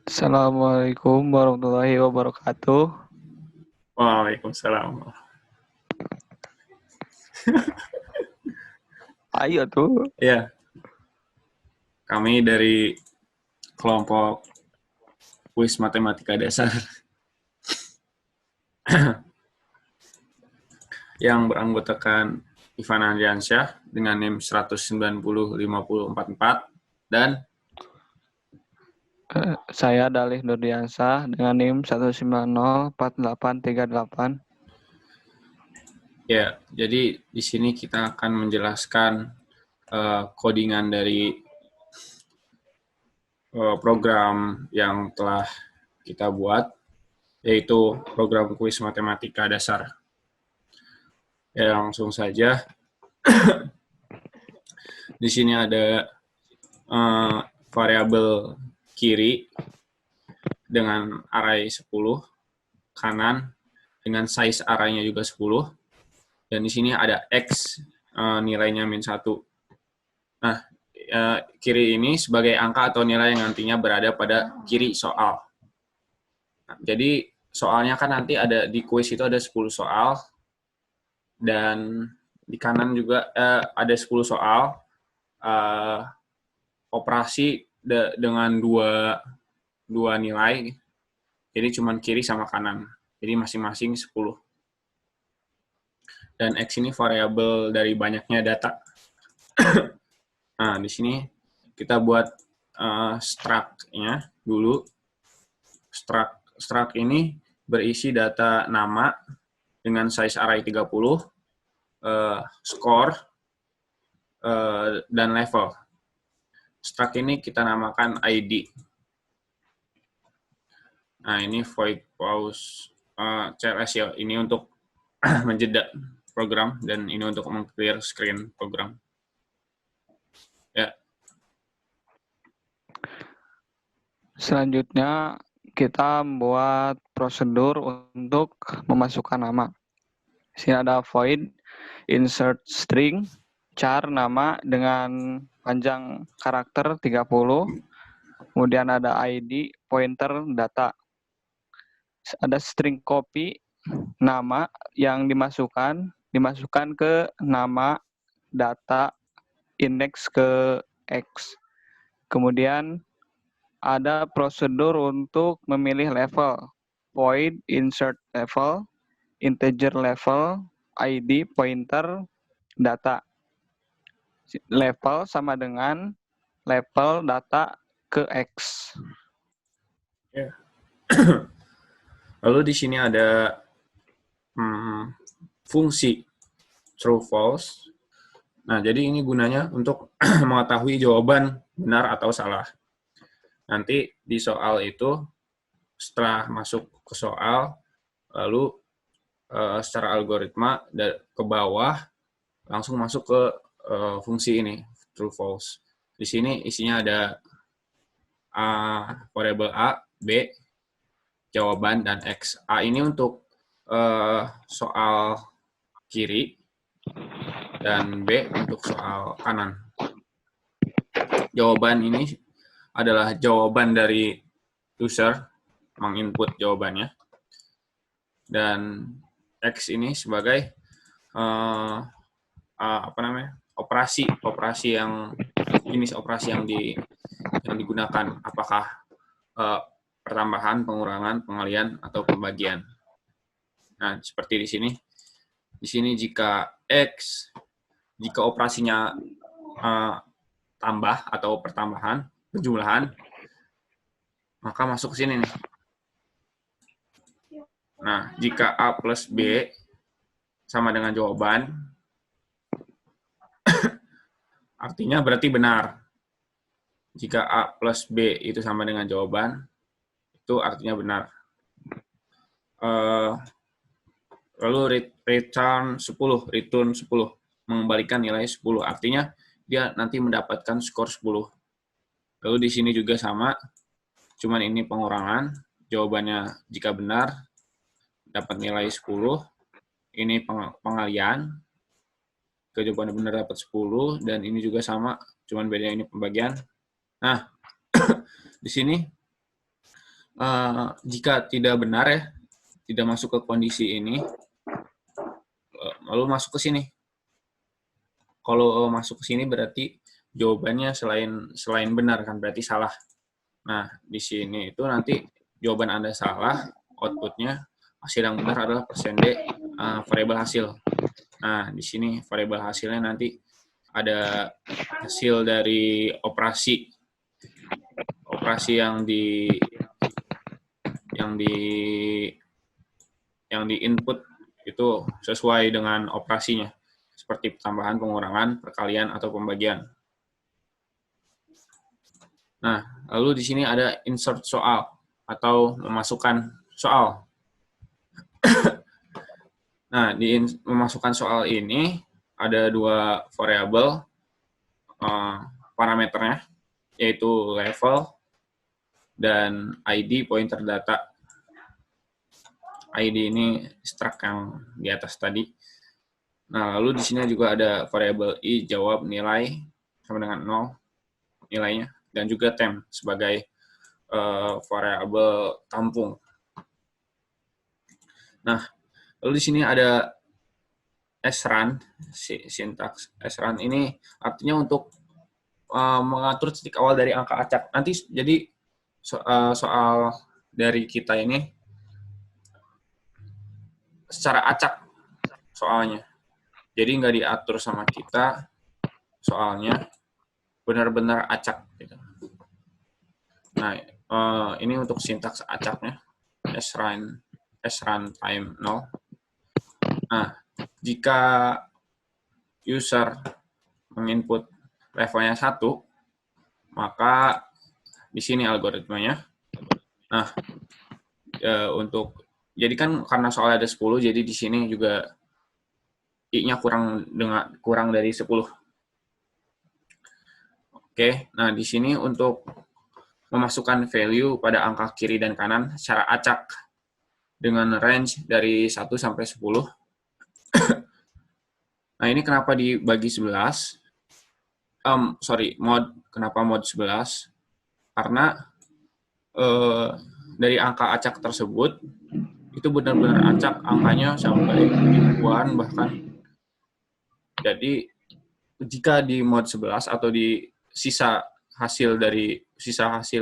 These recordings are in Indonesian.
Assalamualaikum warahmatullahi wabarakatuh. Waalaikumsalam. Ayo tuh. Ya, kami dari kelompok kuis matematika dasar yang beranggotakan Ivan Andriansyah dengan NIM 1905044 dan Saya Dalih Nurdiansah dengan NIM 1904838. ya, jadi di sini kita akan menjelaskan codingan dari program yang telah kita buat, yaitu program kuis matematika dasar. Ya, langsung saja. Di sini ada variabel kiri dengan array 10, kanan dengan size arraynya juga 10, dan di sini ada X nilainya min 1. Nah, kiri ini sebagai angka atau nilai yang nantinya berada pada kiri soal. Nah, jadi soalnya kan nanti ada di kuis itu ada 10 soal, dan di kanan juga ada 10 soal, operasi dengan dua nilai, jadi cuma kiri sama kanan, jadi masing-masing 10. Dan X ini variabel dari banyaknya data. Nah, di sini kita buat struct-nya dulu. Struct ini berisi data nama dengan size array 30, score, dan level. Struct ini kita namakan ID. Nah, ini void pause CLS ya. Ini untuk menjeda program, dan ini untuk meng-clear screen program. Ya. Selanjutnya kita membuat prosedur untuk memasukkan nama. Di sini ada void insert string char nama dengan panjang karakter 30. Kemudian ada ID pointer data. Ada string copy nama yang dimasukkan ke nama data index ke X. Kemudian ada prosedur untuk memilih level, void insert level, integer level, ID pointer data. Level sama dengan level data ke X. Ya. Lalu di sini ada fungsi true false. Nah, jadi ini gunanya untuk mengetahui jawaban benar atau salah. Nanti di soal itu, setelah masuk ke soal, lalu secara algoritma ke bawah langsung masuk ke fungsi ini, true false. Di sini isinya ada variabel A, B, jawaban, dan X. A ini untuk soal kiri, dan B untuk soal kanan. Jawaban ini adalah jawaban dari user, menginput jawabannya. Dan X ini sebagai operasi yang jenis operasi yang digunakan, apakah pertambahan, pengurangan, pengalihan, atau pembagian. Nah, seperti di sini. Di sini jika operasinya tambah atau pertambahan, penjumlahan, maka masuk ke sini nih. Nah, jika A plus B sama dengan jawaban, artinya berarti benar. Jika A plus B itu sama dengan jawaban, itu artinya benar. Lalu return 10, mengembalikan nilai 10, artinya dia nanti mendapatkan skor 10. Lalu di sini juga sama, cuman ini pengurangan, jawabannya jika benar dapat nilai 10, ini pengalian, jawabannya benar dapat 10, dan ini juga sama, cuman bedanya ini pembagian. Nah, di sini Jika tidak benar ya, tidak masuk ke kondisi ini, lalu masuk ke sini. Kalau masuk ke sini berarti jawabannya selain benar kan, berarti salah. Nah, di sini itu nanti jawaban Anda salah, outputnya hasil yang benar adalah persen D, variabel hasil. Nah, di sini variabel hasilnya nanti ada hasil dari operasi yang di input itu sesuai dengan operasinya, seperti tambahan, pengurangan, perkalian, atau pembagian. Nah, lalu di sini ada insert soal atau memasukkan soal. Nah, di memasukkan soal ini ada dua variabel parameternya, yaitu level dan ID pointer data. ID ini struct yang di atas tadi. Nah, lalu di sini juga ada variabel I jawab nilai sama dengan 0 nilainya, dan juga temp sebagai variabel tampung. Nah, lalu di sini ada srun, sintaks srun ini artinya untuk mengatur titik awal dari angka acak. Nanti jadi soal dari kita ini secara acak soalnya. Jadi nggak diatur sama kita, soalnya benar-benar acak. Gitu. Nah, ini untuk sintaks acaknya, srun time 0. Nah, jika user menginput levelnya 1, maka di sini algoritmanya. Nah, jadi kan karena soalnya ada 10, jadi di sini juga I-nya kurang dari 10. Oke, nah di sini untuk memasukkan value pada angka kiri dan kanan secara acak dengan range dari 1 sampai 10. Nah, ini kenapa dibagi 11? Kenapa mod 11? Karena dari angka acak tersebut itu benar-benar acak, angkanya sampai ribuan bahkan. Jadi jika di mod 11 atau di sisa hasil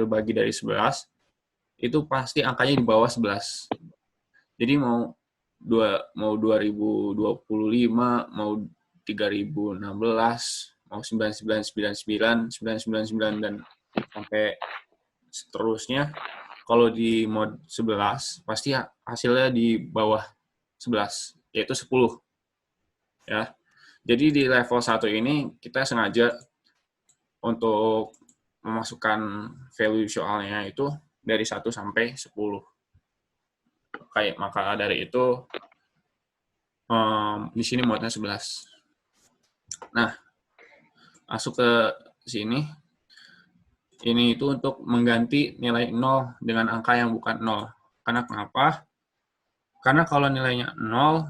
bagi dari 11 itu pasti angkanya di bawah 11. Jadi mau 2025, mau 3016, mau 9999, 999 dan sampai seterusnya. Kalau di mod 11 pasti hasilnya di bawah 11, yaitu 10. Ya. Jadi di level 1 ini kita sengaja untuk memasukkan value soalnya itu dari 1 sampai 10. Maka dari itu di sini modnya 11. Nah, masuk ke sini. Ini itu untuk mengganti nilai 0 dengan angka yang bukan 0. Karena kenapa? Karena kalau nilainya 0,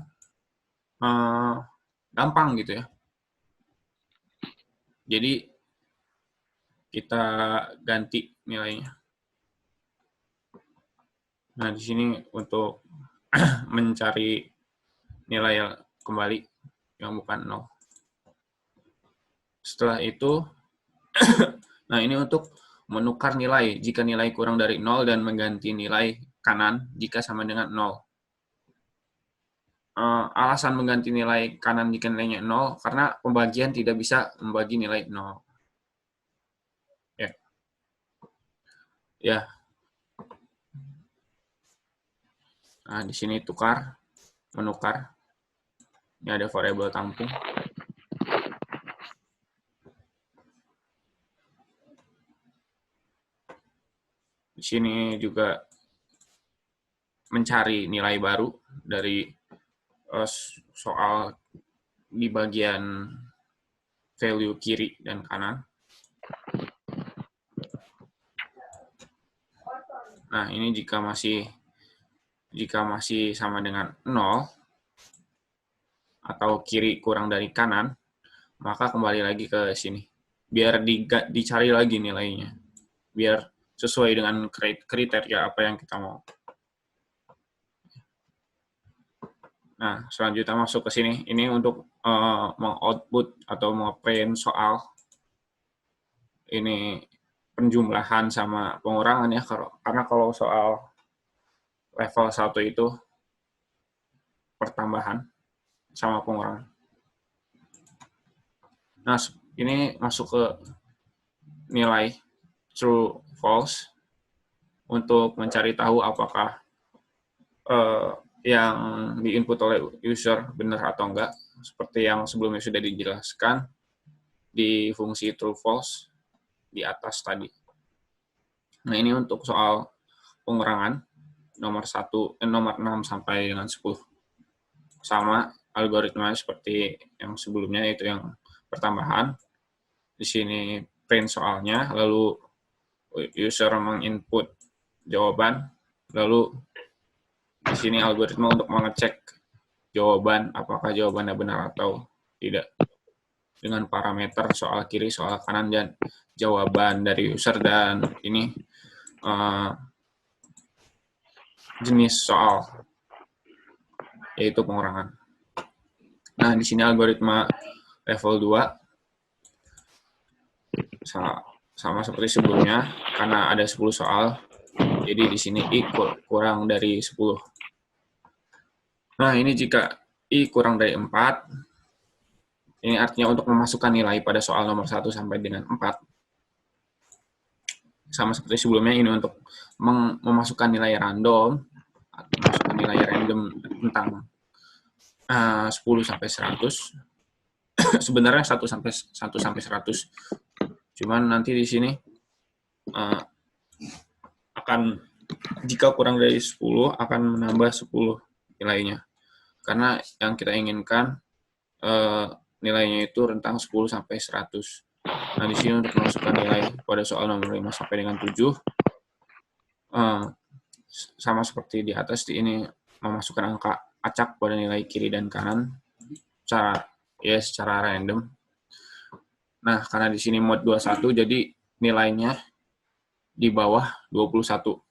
gampang gitu ya. Jadi, kita ganti nilainya. Nah, di sini untuk mencari nilai kembali yang bukan 0. Setelah itu, nah ini untuk menukar nilai jika nilai kurang dari 0 dan mengganti nilai kanan jika sama dengan 0. Alasan mengganti nilai kanan jika nilainya 0 karena pembagian tidak bisa membagi nilai 0. Ya. Nah, di sini menukar. Ini ada variabel tampung. Di sini juga mencari nilai baru dari soal di bagian value kiri dan kanan. Nah, ini jika masih sama dengan 0 atau kiri kurang dari kanan, maka kembali lagi ke sini. Biar dicari lagi nilainya. Biar sesuai dengan kriteria apa yang kita mau. Nah, selanjutnya masuk ke sini. Ini untuk mengoutput atau print soal. Ini penjumlahan sama pengurangan ya. Karena kalau soal level 1 itu pertambahan sama pengurangan. Nah, ini masuk ke nilai true, false untuk mencari tahu apakah yang diinput oleh user benar atau enggak, seperti yang sebelumnya sudah dijelaskan di fungsi true false di atas tadi. Nah, ini untuk soal pengurangan nomor 6 sampai dengan 10. Sama algoritma seperti yang sebelumnya, yaitu yang pertambahan. Di sini print soalnya, lalu user menginput jawaban, lalu di sini algoritma untuk mengecek jawaban, apakah jawabannya benar atau tidak, dengan parameter soal kiri, soal kanan, dan jawaban dari user, dan ini jenis soal, yaitu pengurangan. Nah, di sini algoritma level 2 sama seperti sebelumnya, karena ada 10 soal, jadi di sini I kurang dari 10. Nah, ini jika I kurang dari 4, ini artinya untuk memasukkan nilai pada soal nomor 1 sampai dengan 4. Sama seperti sebelumnya, ini untuk memasukkan nilai random, memasukkan nilai random tentang 10 sampai 100. Sebenarnya 1 sampai 100. Cuman nanti di sini akan, jika kurang dari 10, akan menambah 10 nilainya. Karena yang kita inginkan nilainya itu rentang 10 sampai 100. Nah, di sini untuk memasukkan nilai pada soal nomor 5 sampai dengan 7, sama seperti di atas, ini memasukkan angka acak pada nilai kiri dan kanan secara random. Nah, karena di sini mod 21, jadi nilainya di bawah 21,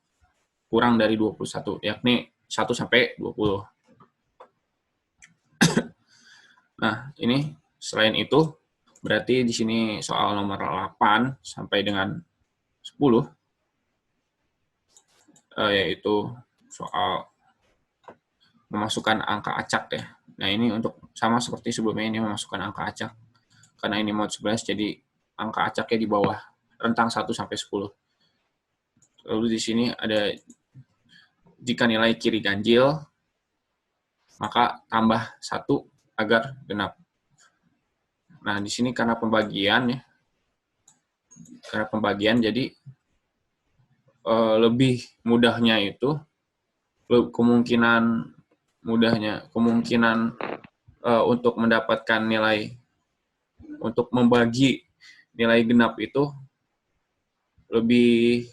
kurang dari 21, yakni 1 sampai 20. Nah, ini selain itu, berarti di sini soal nomor 8 sampai dengan 10, yaitu soal memasukkan angka acak ya. Nah, ini untuk sama seperti sebelumnya, ini memasukkan angka acak. Karena ini mod 11, jadi angka acaknya di bawah rentang 1 sampai 10. Lalu di sini ada, jika nilai kiri ganjil, maka tambah 1 agar genap. Nah, di sini karena pembagian ya. Karena pembagian, jadi lebih mudahnya itu, kemungkinan untuk mendapatkan nilai, untuk membagi nilai genap itu lebih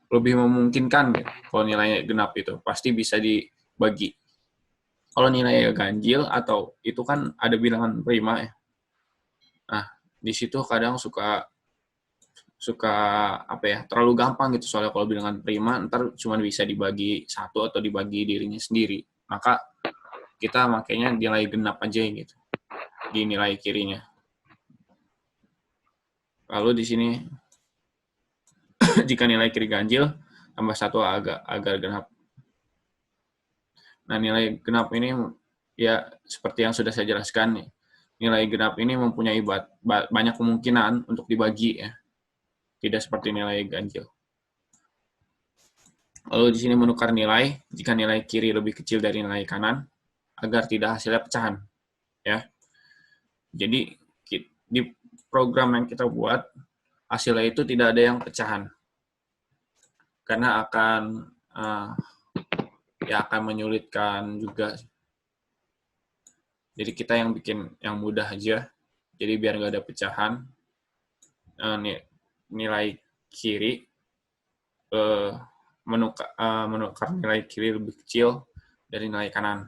memungkinkan gitu. Kalau nilainya genap itu pasti bisa dibagi. Kalau nilainya ganjil atau itu kan ada bilangan prima ya. Nah, di situ kadang suka terlalu gampang gitu, soalnya kalau bilangan prima ntar cuma bisa dibagi 1 atau dibagi dirinya sendiri. Maka kita makanya nilai genap aja gitu di nilai kirinya. Lalu di sini jika nilai kiri ganjil, tambah 1 agar genap. Nah, nilai genap ini ya seperti yang sudah saya jelaskan nih. Nilai genap ini mempunyai banyak kemungkinan untuk dibagi ya. Tidak seperti nilai ganjil. Lalu di sini menukar nilai jika nilai kiri lebih kecil dari nilai kanan agar tidak hasilnya pecahan ya. Jadi di program yang kita buat, hasilnya itu tidak ada yang pecahan. Karena akan menyulitkan juga. Jadi kita yang bikin yang mudah aja. Jadi biar nggak ada pecahan, nilai kiri menukar nilai kiri lebih kecil dari nilai kanan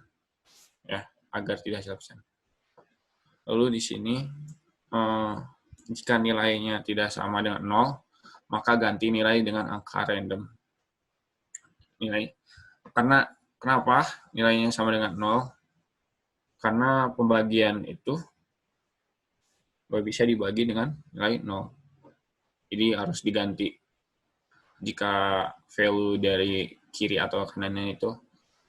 ya, agar tidak hasil pecahan. Lalu di sini jika nilainya tidak sama dengan 0, maka ganti nilai dengan angka random. Karena kenapa nilainya sama dengan 0? Karena pembagian itu bisa dibagi dengan nilai 0. Jadi harus diganti jika value dari kiri atau kanannya itu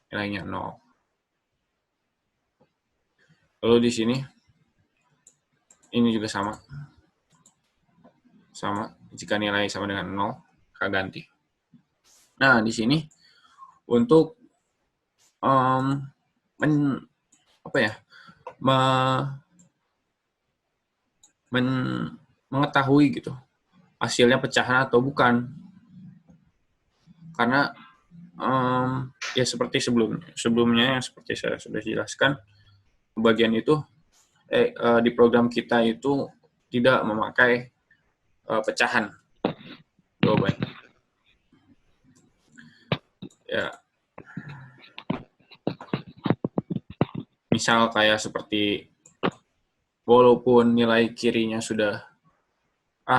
nilainya 0. Lalu di sini ini juga sama. Jika nilai sama dengan 0, maka ganti. Nah, di sini untuk mengetahui gitu hasilnya pecahan atau bukan, karena ya seperti sebelumnya yang seperti saya sudah jelaskan, bagian itu di program kita itu tidak memakai pecahan jawaban. Ya, misal kayak seperti walaupun nilai kirinya sudah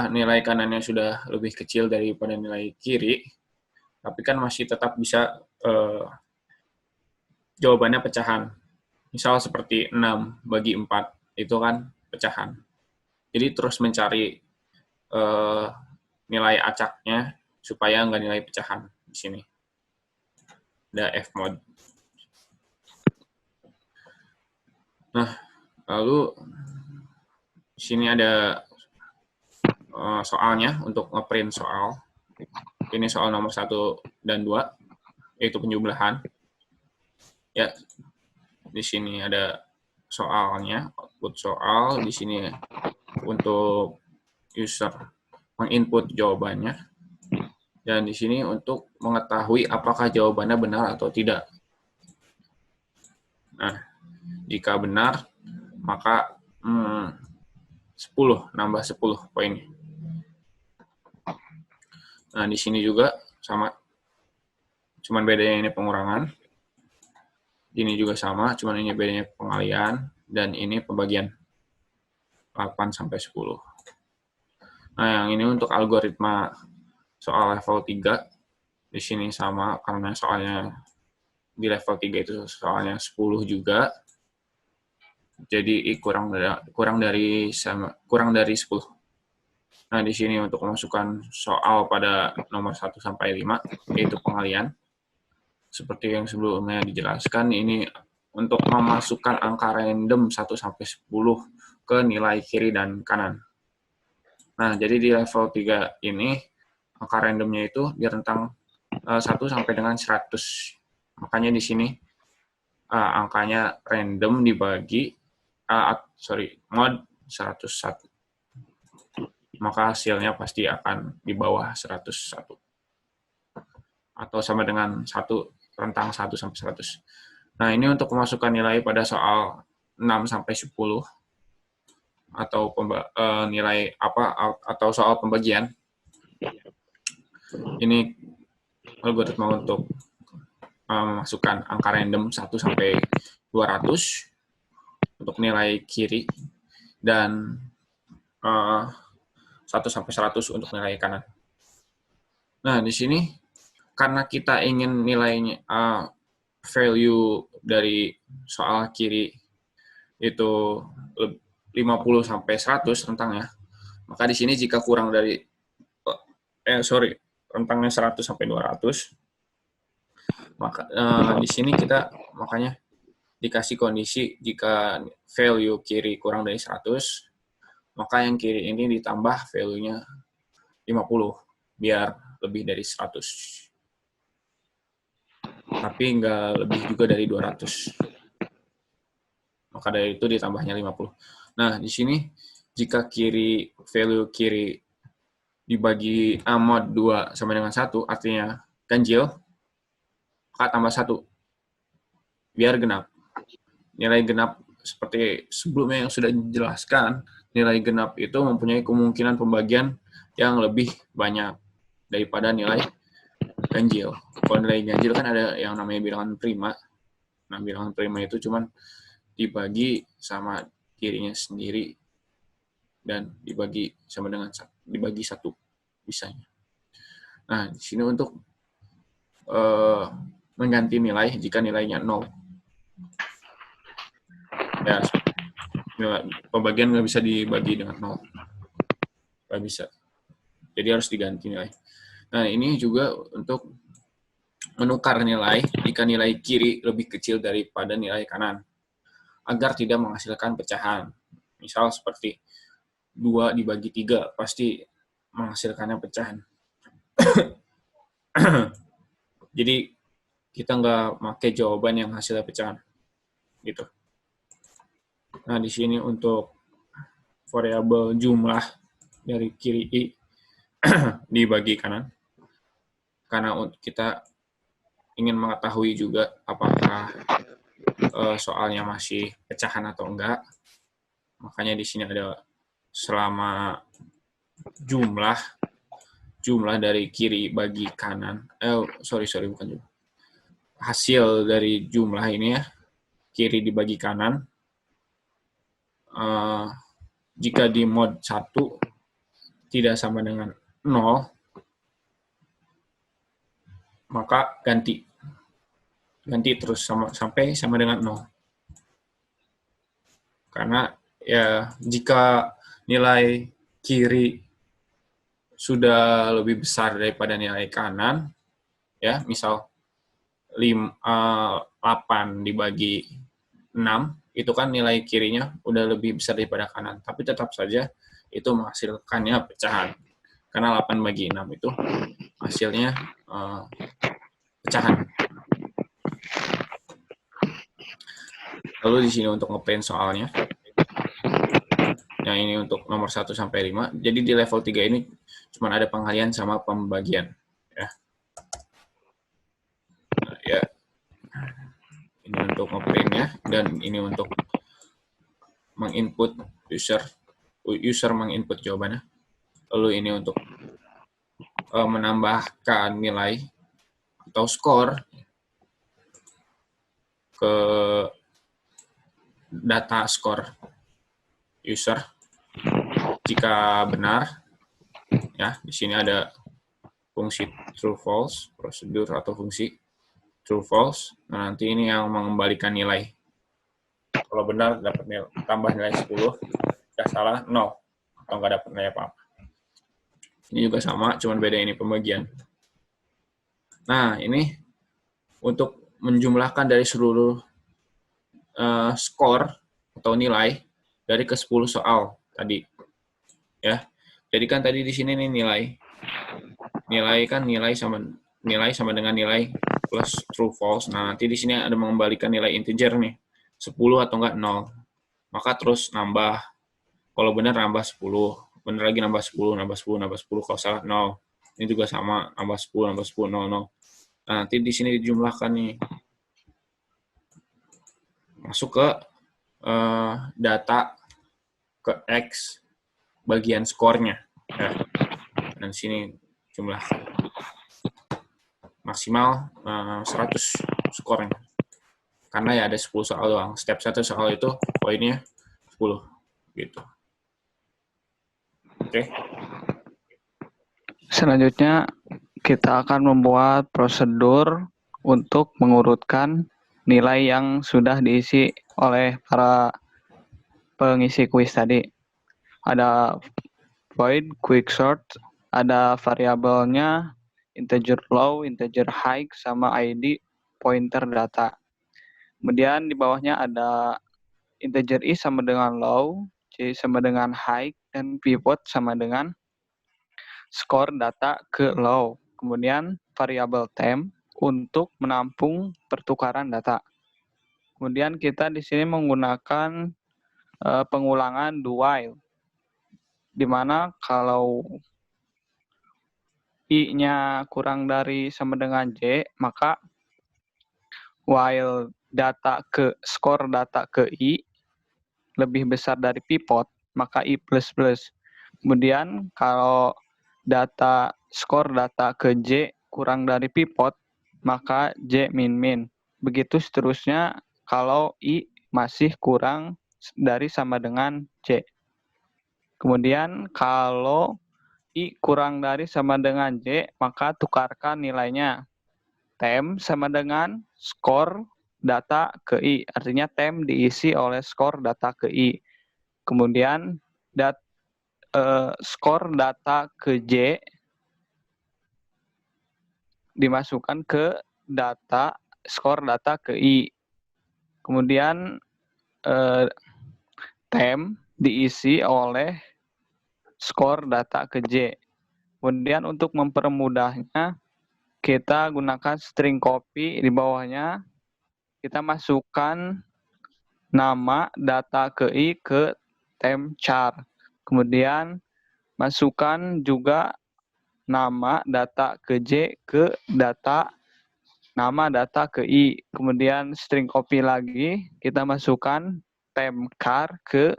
nilai kanannya sudah lebih kecil daripada nilai kiri, tapi kan masih tetap bisa jawabannya pecahan. Misal seperti 6 bagi 4, itu kan pecahan. Jadi terus mencari nilai acaknya supaya nggak nilai pecahan di sini. Ada Fmod. Nah, lalu di sini ada soalnya untuk ngeprint soal. Ini soal nomor 1 dan 2, yaitu penjumlahan. Ya, di sini ada soalnya, output soal. Di sini untuk user menginput jawabannya. Dan di sini untuk mengetahui apakah jawabannya benar atau tidak. Nah, jika benar, maka 10, nambah 10 poin. Nah, di sini juga sama. Cuman bedanya ini pengurangan. Ini juga sama, cuman ini bedanya pengalihan. Dan ini pembagian 8-10. Nah, yang ini untuk algoritma soal level 3. Di sini sama, karena soalnya di level 3 itu soalnya 10 juga. Jadi kurang dari 10. Nah, di sini untuk memasukkan soal pada nomor 1-5, yaitu pengalihan. Seperti yang sebelumnya dijelaskan, ini untuk memasukkan angka random 1-10 ke nilai kiri dan kanan. Nah, jadi di level 3 ini, angka randomnya itu di rentang 1 sampai dengan 100. Makanya di sini angkanya random dibagi, mod 101. Maka hasilnya pasti akan di bawah 101. Atau sama dengan 1, rentang 1 sampai 100. Nah, ini untuk memasukkan nilai pada soal 6-10 atau nilai atau soal pembagian. Ini algoritma untuk memasukkan angka random 1-200 untuk nilai kiri dan 1-100 untuk nilai kanan. Nah, di sini karena kita ingin nilainya value dari soal kiri itu 50-100 rentangnya, maka di sini jika kurang dari rentangnya 100-200, maka di sini kita makanya dikasih kondisi jika value kiri kurang dari 100, maka yang kiri ini ditambah value-nya 50 biar lebih dari 100. Tapi nggak lebih juga dari 200. Maka dari itu ditambahnya 50. Nah, di sini jika value kiri dibagi mod 2 sama dengan 1, artinya ganjil, maka tambah 1. Biar genap. Nilai genap seperti sebelumnya yang sudah dijelaskan, nilai genap itu mempunyai kemungkinan pembagian yang lebih banyak daripada nilai ganjil. Kalau nilai ganjil kan ada yang namanya bilangan prima. Nah, bilangan prima itu cuman dibagi sama kirinya sendiri. dan dibagi satu bisanya. Nah, di sini untuk mengganti nilai jika nilainya 0. Ya, pembagian nggak bisa dibagi dengan 0. Nggak bisa. Jadi harus diganti nilai. Nah, ini juga untuk menukar nilai jika nilai kiri lebih kecil daripada nilai kanan, agar tidak menghasilkan pecahan. Misal seperti 2 dibagi 3, pasti menghasilkannya pecahan. Jadi, kita nggak pakai jawaban yang hasilnya pecahan. Gitu. Nah, di sini untuk variabel jumlah dari kiri I dibagi kanan. Karena kita ingin mengetahui juga apakah soalnya masih pecahan atau enggak. Makanya di sini ada selama jumlah dari kiri bagi kanan. Bukan jumlah. Hasil dari jumlah ini ya, kiri dibagi kanan. Jika di mod 1 tidak sama dengan 0, maka ganti terus sampai sama dengan 0. Karena ya jika nilai kiri sudah lebih besar daripada nilai kanan, ya misal 8 dibagi 6, itu kan nilai kirinya udah lebih besar daripada kanan. Tapi tetap saja itu menghasilkannya pecahan. Karena 8 bagi 6 itu hasilnya pecahan. Lalu di sini untuk ngeprint soalnya. Yang ini untuk nomor 1 sampai 5. Jadi di level 3 ini cuma ada pengalihan sama pembagian. Ya. Nah, ya. Ini untuk ngeprintnya, dan ini untuk menginput user menginput jawabannya. Lalu ini untuk menambahkan nilai atau skor ke data skor user jika benar. Ya, di sini ada fungsi true false, prosedur atau fungsi true false. Nah, nanti ini yang mengembalikan nilai. Kalau benar dapat tambah nilai 10, jika salah 0 atau nggak dapat nilai apa-apa. Ini juga sama, cuman beda ini pembagian. Nah, ini untuk menjumlahkan dari seluruh skor atau nilai dari ke 10 soal tadi. Ya. Jadi kan tadi di sini nih nilai sama dengan nilai plus true false. Nah, nanti di sini ada mengembalikan nilai integer nih. 10 atau enggak 0. Maka terus nambah. Kalau benar nambah 10, benar lagi nambah 10, nambah 10, nambah 10, kalau salah 0. Ini juga sama, nambah 10, 0, 0. Nah, nanti di sini dijumlahkan nih. Masuk ke data ke X bagian skornya. Ya. Dan sini jumlah maksimal 100 skornya. Karena ya ada 10 soal doang. Setiap satu soal itu poinnya 10. Gitu. Oke. Selanjutnya kita akan membuat prosedur untuk mengurutkan nilai yang sudah diisi oleh para pengisi kuis tadi. Ada void, quicksort, ada variabelnya integer low, integer high, sama ID pointer data. Kemudian di bawahnya ada integer i sama dengan low, c sama dengan high, dan pivot sama dengan skor data ke low. Kemudian variabel temp untuk menampung pertukaran data. Kemudian kita di sini menggunakan pengulangan do while, di mana kalau i-nya kurang dari sama dengan j, maka while skor data ke i lebih besar dari pivot, maka i plus plus. Kemudian kalau skor data ke j kurang dari pivot, maka j min min. Begitu seterusnya kalau i masih kurang dari sama dengan j. Kemudian kalau I kurang dari sama dengan J, maka tukarkan nilainya. Tem sama dengan skor data ke I. Artinya tem diisi oleh skor data ke I. Kemudian skor data ke J dimasukkan ke skor data ke I. Kemudian tem diisi oleh skor data ke J. Kemudian untuk mempermudahnya, kita gunakan string copy di bawahnya. Kita masukkan nama data ke I ke tem char. Kemudian masukkan juga nama data ke J ke nama data ke I. Kemudian string copy lagi, kita masukkan tem char ke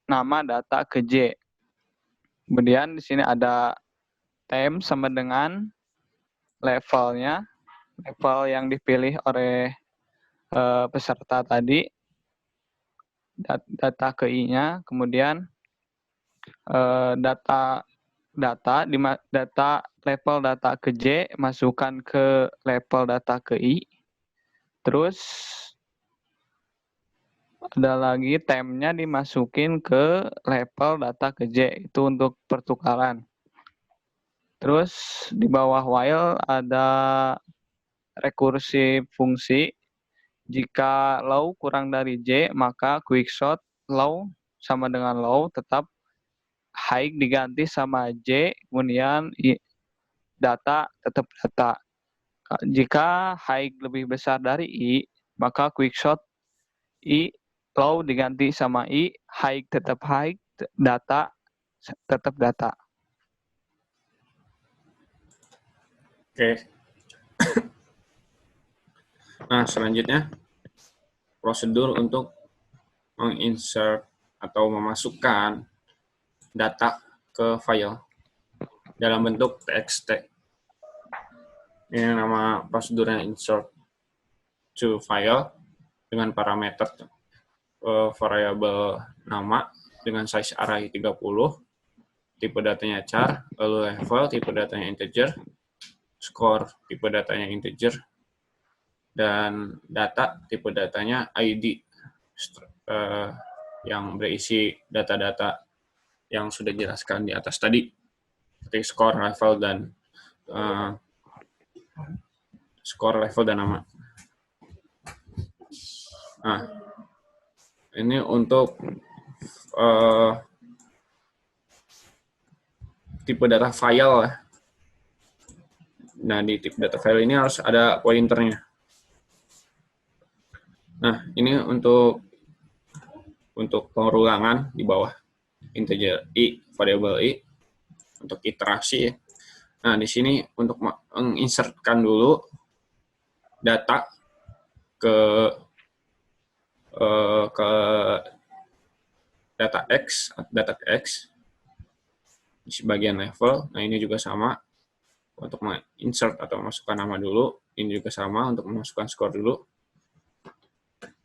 nama data ke J. Kemudian di sini ada tem sama dengan levelnya, level yang dipilih oleh peserta tadi, data ke I-nya, kemudian data level data ke J masukkan ke level data ke I. Terus ada lagi temnya dimasukin ke level data ke J, itu untuk pertukaran. Terus di bawah while ada rekursi fungsi. Jika low kurang dari J, maka quickshot low sama dengan low, tetap high diganti sama J, kemudian data tetap data. Jika high lebih besar dari I, maka quickshot I low diganti sama I, high tetap high, data tetap data. Oke. Nah, selanjutnya prosedur untuk menginsert atau memasukkan data ke file dalam bentuk txt. Ini nama prosedurnya insert to file dengan parameter variabel nama dengan size array 30, tipe datanya char, lalu level, tipe datanya integer, score, tipe datanya integer, dan data, tipe datanya ID, yang berisi data-data yang sudah dijelaskan di atas tadi, seperti score, level, dan nama. Nah, ini untuk tipe data file. Nah, di tipe data file ini harus ada pointernya. Nah, ini untuk pengulangan di bawah integer I, variabel I, untuk iterasi. Nah, di sini untuk menginsertkan dulu data ke data X di bagian level. Nah, ini juga sama untuk insert atau memasukkan nama dulu. Ini juga sama untuk memasukkan skor dulu.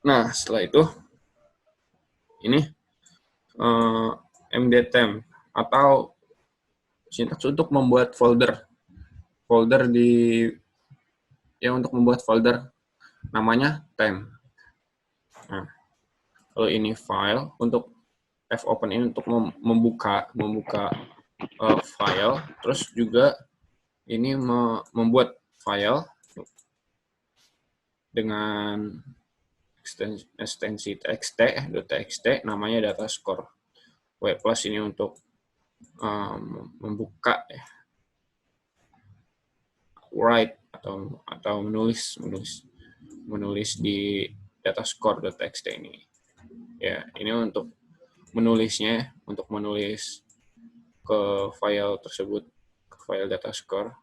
Nah, setelah itu ini mdtem atau sintaks untuk membuat folder untuk membuat folder namanya tem. Nah, kalau ini file, untuk fopen ini untuk membuka file, terus juga ini membuat file dengan ekstensi txt, namanya data score. W plus ini untuk membuka, write atau menulis di data score.txt ini. Ya, ini untuk menulisnya, untuk menulis ke file tersebut, ke file data score.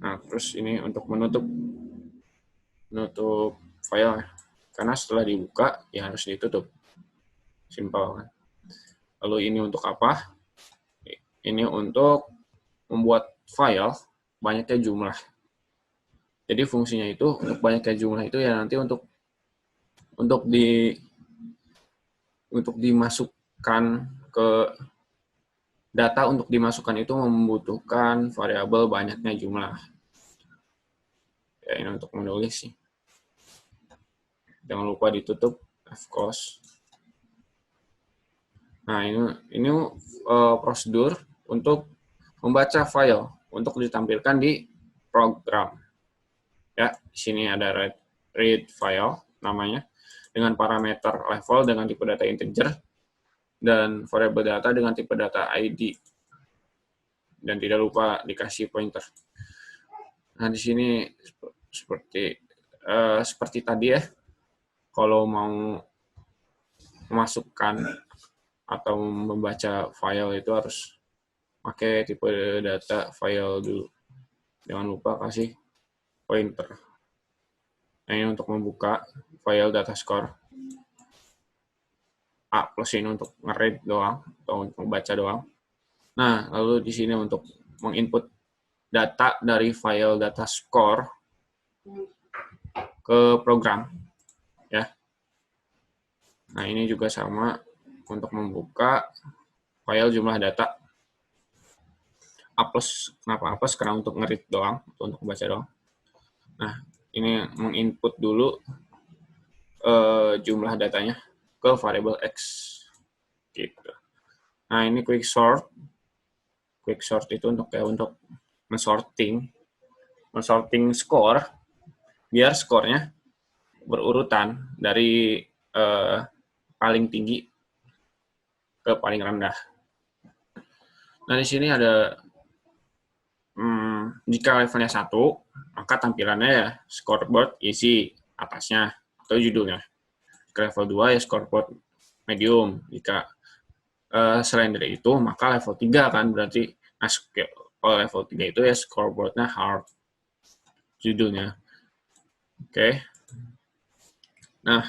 Nah, terus ini untuk menutup file, karena setelah dibuka ya harus ditutup. Simpel kan. Lalu ini untuk apa? Ini untuk membuat file banyaknya jumlah. Jadi fungsinya itu untuk banyaknya jumlah itu ya nanti untuk untuk dimasukkan ke data untuk dimasukkan itu membutuhkan variabel banyaknya jumlah. Ya, ini untuk menulis sih. Jangan lupa ditutup, of course. Nah, ini prosedur untuk membaca file untuk ditampilkan di program. Ya, di sini ada read file namanya dengan parameter level dengan tipe data integer dan variabel data dengan tipe data ID. Dan tidak lupa dikasih pointer. Nah, di sini seperti tadi ya, kalau mau memasukkan atau membaca file itu harus pakai tipe data file dulu. Jangan lupa kasih pointer. Nah, ini untuk membuka file data score. A plus ini untuk nge-read doang, atau untuk membaca doang. Nah, lalu di sini untuk menginput data dari file data score ke program. Ya. Nah, ini juga sama untuk membuka file jumlah data. A plus, kenapa A plus? Karena untuk nge-read doang, untuk membaca doang. Nah, ini menginput dulu jumlah datanya ke variabel X. Gitu. Nah, ini quick sort. Quick sort itu untuk men-sorting skor, biar skornya berurutan dari paling tinggi ke paling rendah. Nah, di sini ada jika levelnya 1, maka tampilannya ya scoreboard isi atasnya atau judulnya. Jika level 2 ya scoreboard medium. Jika selain dari itu, maka level 3 kan berarti kalau level 3 itu ya scoreboardnya hard judulnya. Oke. Nah,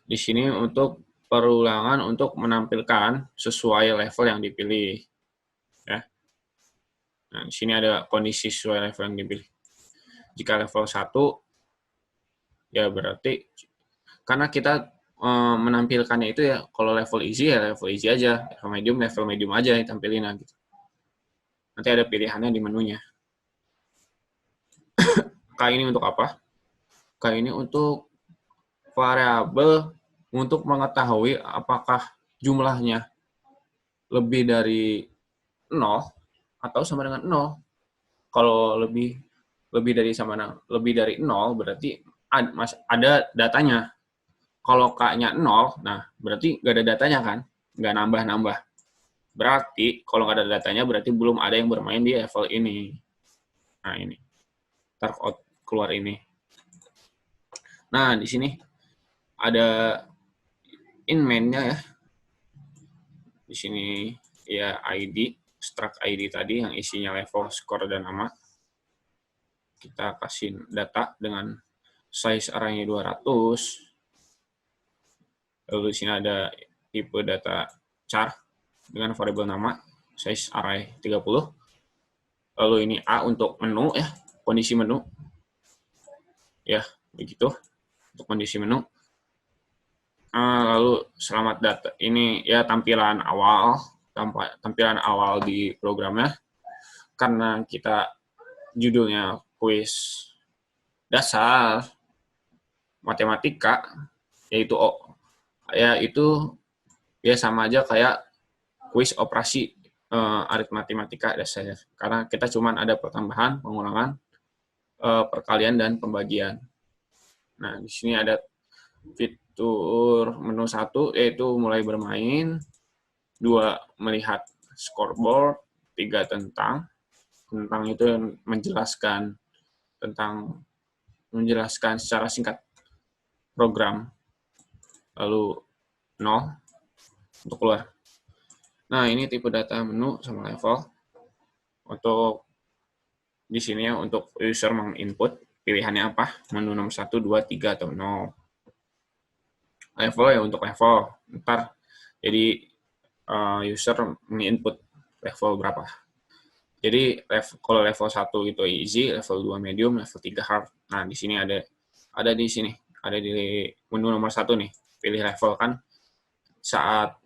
di sini untuk perulangan untuk menampilkan sesuai level yang dipilih. Ya. Nah, di sini ada kondisi sesuai level yang dipilih. Jika level 1, ya berarti karena kita menampilkannya itu ya kalau level easy ya level easy aja, level medium aja ditampilin gitu. Nanti ada pilihannya di menunya. K ini untuk apa? K ini untuk variabel untuk mengetahui apakah jumlahnya lebih dari 0 atau sama dengan 0. Kalau lebih dari 0 berarti ada datanya. Kalau K-nya 0, nah berarti nggak ada datanya kan? Nggak nambah-nambah. Berarti kalau nggak ada datanya berarti belum ada yang bermain di level ini. Nah, ini. Ntar keluar ini. Nah, di sini ada in main-nya ya. Di sini ya ID, struct ID tadi yang isinya level, skor, dan nama. Kita kasih data dengan size arraynya 200. Lalu di sini ada tipe data char dengan variabel nama, size array 30. Lalu ini A untuk menu ya, kondisi menu. Ya, begitu untuk kondisi menu. Lalu selamat data. Ini ya tampilan awal di programnya. Karena kita judulnya kuis dasar matematika, yaitu itu ya sama aja kayak kuis operasi aritmatika dasar. Karena kita cuma ada pertambahan, pengulangan, perkalian, dan pembagian. Nah, di sini ada fitur menu 1, yaitu mulai bermain, 2 melihat scoreboard, 3 tentang itu menjelaskan secara singkat program, lalu 0 untuk keluar. Nah, ini tipe data menu sama level. Untuk di sini ya, untuk user menginput pilihannya apa, menu nomor 1, 2, 3, atau 0. Level ya untuk level, ntar jadi user menginput level berapa. Jadi kalau level 1 itu easy, level 2 medium, level 3 hard. Nah, di sini ada di menu nomor 1 nih, pilih level kan. saat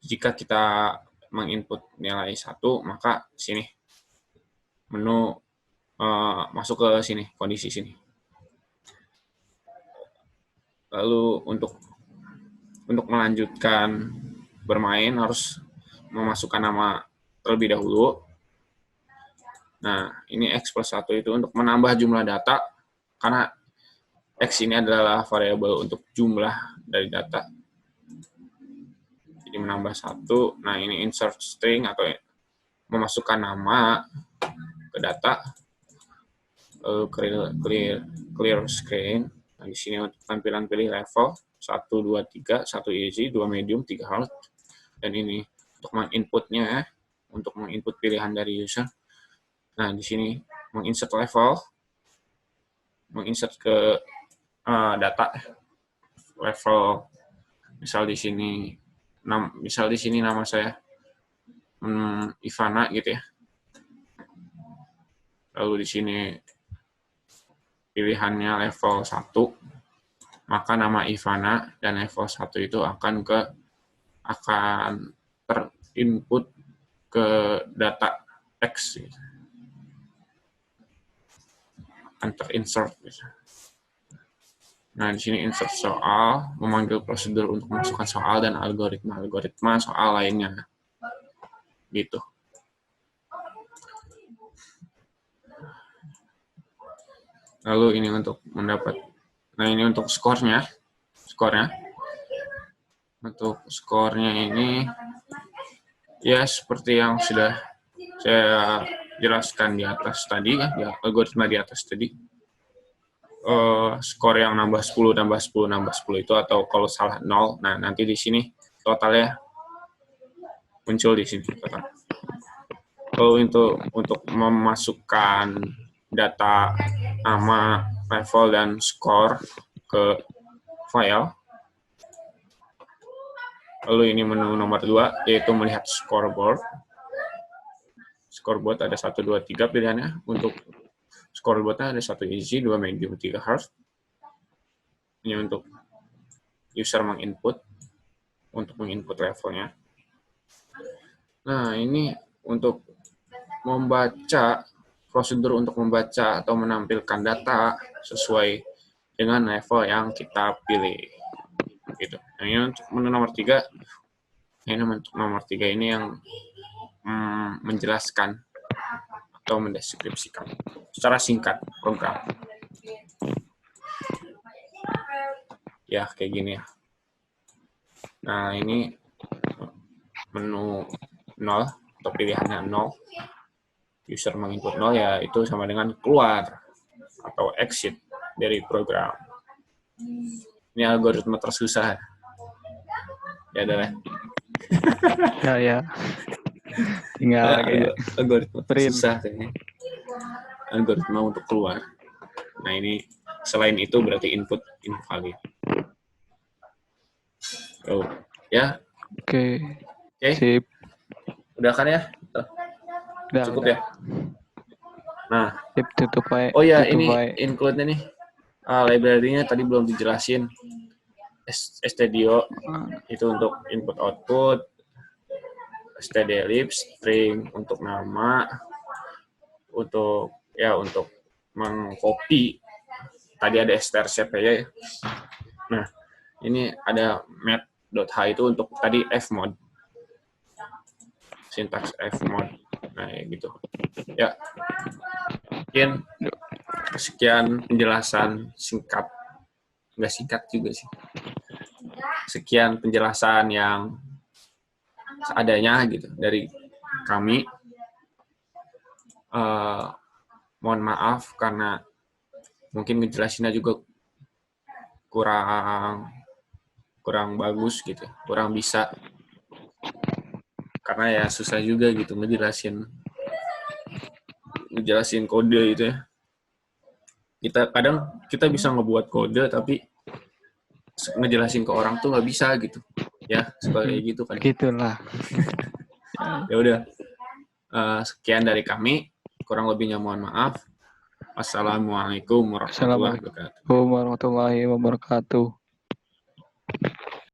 jika kita menginput nilai 1, maka sini menu masuk ke sini, kondisi sini. Lalu untuk melanjutkan bermain harus memasukkan nama terlebih dahulu. Nah, ini X plus 1 itu untuk menambah jumlah data, karena X ini adalah variabel untuk jumlah dari data. Jadi menambah 1, nah ini insert string atau memasukkan nama ke data. Clear screen. Nah, di sini untuk tampilan pilih level 1, 2, 3, 1 easy, 2 medium, 3 hard. Dan ini untuk menginputnya ya, untuk menginput pilihan dari user. Nah, di sini menginsert level, menginsert ke data level. Misal di sini nama saya Ivana gitu ya. Lalu di sini pilihannya level 1, maka nama Ivana dan level 1 itu akan terinput ke data X, akan terinsert. Nah, di sini insert soal, memanggil prosedur untuk memasukkan soal dan algoritma soal lainnya. Gitu. Lalu ini untuk ini untuk skornya. Untuk skornya ini ya seperti yang sudah saya jelaskan di atas tadi ya, algoritma di atas tadi. Skor yang nambah 10 itu, atau kalau salah 0, nah nanti di sini totalnya muncul di sini total. Lalu untuk memasukkan data nama, level, dan skor ke file. Lalu ini menu nomor 2, yaitu melihat scoreboard. Scoreboard ada 1, 2, 3 pilihannya. Untuk scoreboardnya ada 1 easy, 2 medium, 3 hard. Ini untuk user untuk menginput levelnya. Nah, ini untuk membaca, prosedur untuk membaca atau menampilkan data sesuai dengan level yang kita pilih. Gitu. Nah, ini untuk menu nomor 3. Ini yang menjelaskan atau mendeskripsikan secara singkat program. Ya, kayak gini ya. Nah, ini menu 0 atau pilihannya 0. User menginput 0 ya itu sama dengan keluar atau exit dari program. Ini algoritma tersusah. Ya adalah. Ya. Tinggal algoritma tersusah kayaknya. Algoritma untuk keluar. Nah, ini selain itu berarti input invalid. Oh, ya. Oke. Sip. Udah kan ya? Cukup ya? Nah, tutup aja. Oh ya, ini include-nya nih. Library-nya tadi belum dijelasin. Studio itu untuk input output, stdlib string untuk nama, untuk mengcopy. Tadi ada strcp ya. Nah, ini ada math.h itu untuk tadi fmod. Sintaks fmod. Nah, gitu. Ya. Mungkin sekian penjelasan singkat. Nggak singkat juga sih. Sekian penjelasan yang seadanya gitu dari kami. Mohon maaf karena mungkin ngejelasinnya juga kurang bagus gitu, kurang bisa. Karena ya susah juga gitu ngejelasin kode itu ya. Kita bisa ngebuat kode tapi ngejelasin ke orang tuh nggak bisa gitu. Ya, sebagai gitu kan. Gitulah. Ya udah. Sekian dari kami. Kurang lebihnya mohon maaf. Assalamualaikum warahmatullahi wabarakatuh. Assalamualaikum warahmatullahi wabarakatuh.